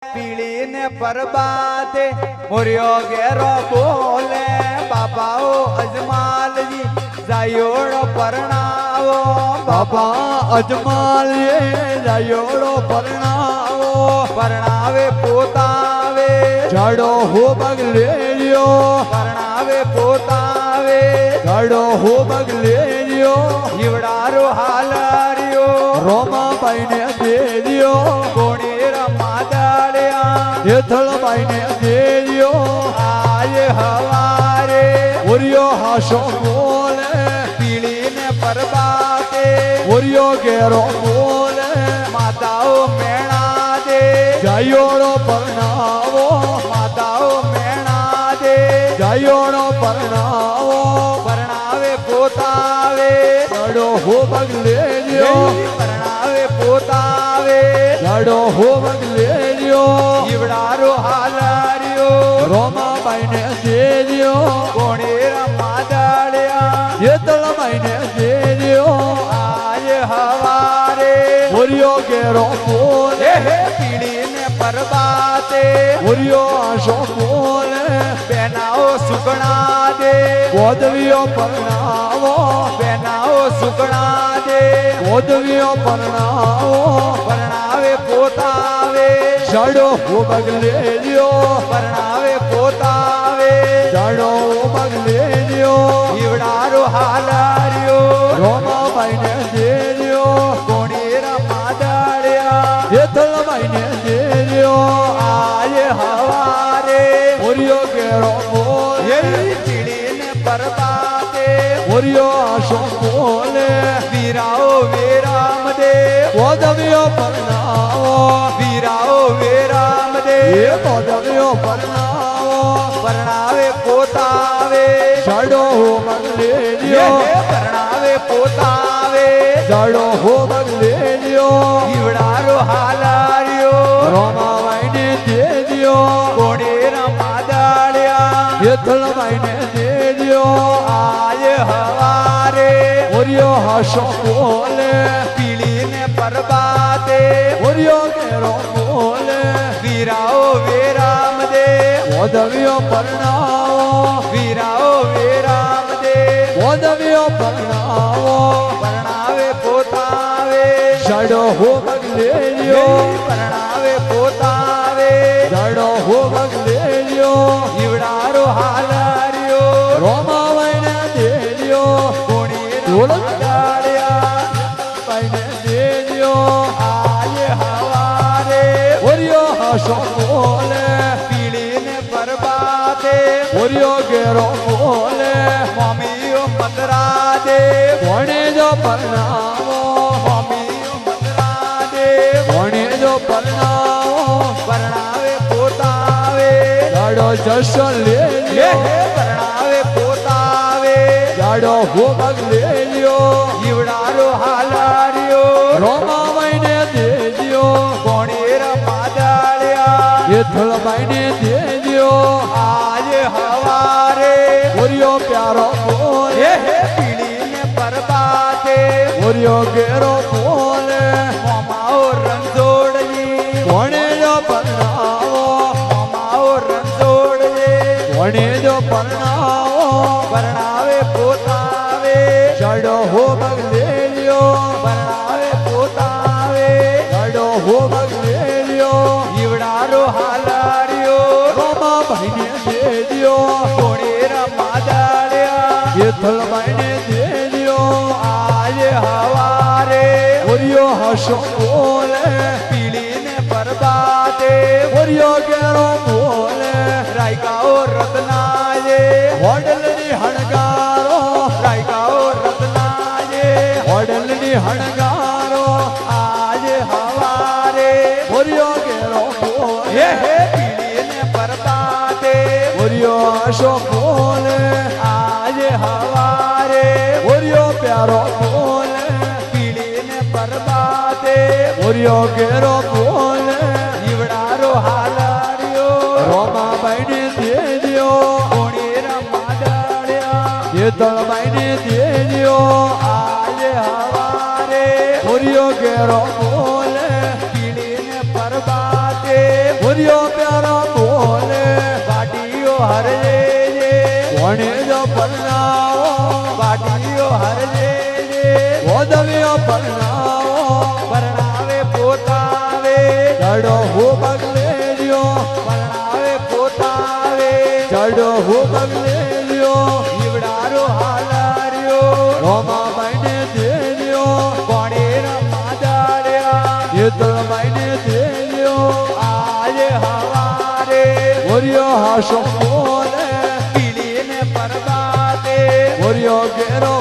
पीली ने परबाते मोरियो गेरो बोले बाबाओ अजमाल जी जायोड़ो परणावो बाबा अजमाल ये जायोड़ो परणावो परणावे पोतावे जड़ो हो बगले लियो परणावे पोतावे जड़ो हो बगले लियो हिवड़ारो हालारियो रोमा बाई ने दे दियो कोणी रमादाड़िया येथल बाई ने दे दियो आज हवारे ओरियो हाशो बोले पीली ने परबाते ओरियो गेरो बोले माताओ मेणा दे जायोड़ो परणावो माताओ मेणा दे जायोड़ो परणावो परणावे पोतावे जड़ो हो बगले लियो परणावे पोतावे जड़ो हो बगले लियो हिवड़ारो हालारियो रोमा बाई ने दे दियो कोणी रमादाड़िया येतल बाई ने दे दियो आज हवारे ओरियो गेरो बोले पीली ने परबाते ओरियो आशो बोले बेनाओ सुकना दे गोदवियो परणावो बेनाओ सुकना दे गोदवियो परणावो परणावे पोतावे जड़ो हो बगले लियो परणावे पोतावे जड़ो हो बगले लियो हिवड़ारो हालारियो रोमा बाई ने दे दियो कोणी रमादाड़िया येतल बाई ने दे दियो आज हवारे ओरियो गेरो बोले पीली ने परबाते ओरियो आशो बोले वीराओ वीराम दे गोदवियो परणावो वीराओ वीराम दे ये गोदवियो परणावो परणावे पोतावे जड़ो हो बगले लियो परणावे पोतावे जड़ो हो बगले लियो हिवड़ारो हालारियो रोमा बाई ने दे दियो कोणी रमादाड़िया येतल बाई ने दे दियो आज हवारे ओरियो हाशो बोले पीली ने परबाते ओरियो गेरो बोले वीराओ वीराम दे गोदवियो परणावो वीराओ वीराम दे गोदवियो परणावो परणावे पोतावे जड़ो हो बगले लियो परणावे पोतावे जड़ो हो बगले लियो हिवड़ारो हालारियो रोमा बाई ने दे दियो कोणी ढोलक रमादाड़िया बाई ने दे दियो आज हवारे ओरियो हाशो बोले पीली ने परबाते ओरियो गेरो बोले मम्मियो मंदरा दे कोणे जो परणावो मम्मियो मंदरा दे कोणे जो परणावो परणावे पोतावे जड़ो जशो ले लियो परणावे पोतावे जड़ो हो बगले लियो हिवड़ारो हालारियो रोमा बाई ने दे दियो कोणी रमादाड़िया येथल बाई ने दे दियो आज हवारे ओरियो प्यारो बोले पीली ने परबाते ओरियो गेरो बोले मामाओ रंजोड़ जी कोणे जो परणावो मामाओ रंजोड़ जी कोणे जो परणावो परणावे पोतावे जड़ो हो बगले लियो परणावे पोतावे जड़ो हो बगले लियो हिवड़ारो हालारियो रोमा बाई ने दे दियो कोणी रमादाड़िया येथल बाई ने दे दियो आज हवारे ओरियो हाशो बोले पीली ने परबाते ओरियो गेरो बोले रायकाओ रत्नाजे होडलनी हणगारो रायकाओ रत्नाजे होडलनी हणगारो आज हवारे ओरियो गेरो बोले पीली ने परबाते ओरियो आशो बोले आज हवारे ओरियो प्यारो बोले पीली ने परबाते ओरियो गेरो बोले हिवड़ारो हालारियो रोमा बाई ने दे दियो कोणी रमादाड़िया येतल बाई ने दे दियो आज हवारे ओरियो गेरो बोले पीली ने परबाते હરજે કોણે જો પરણાવો બાટીઓ હરજે ગોદવીઓ પરણાવો પરણાવે પોતાવે જડો હું બગલે રહ્યો પરણાવે પોતાવે જડો હું બગલે રહ્યો જીવડારો હાલાર્યો રોમાબાઈને દે રહ્યો કોણે રમાડ્યા હેતળબાઈને દે રહ્યો આજે હવારે ઓરિયો હાશો બોલે પીળીને પરબાતે ઓરિયો ઘેરો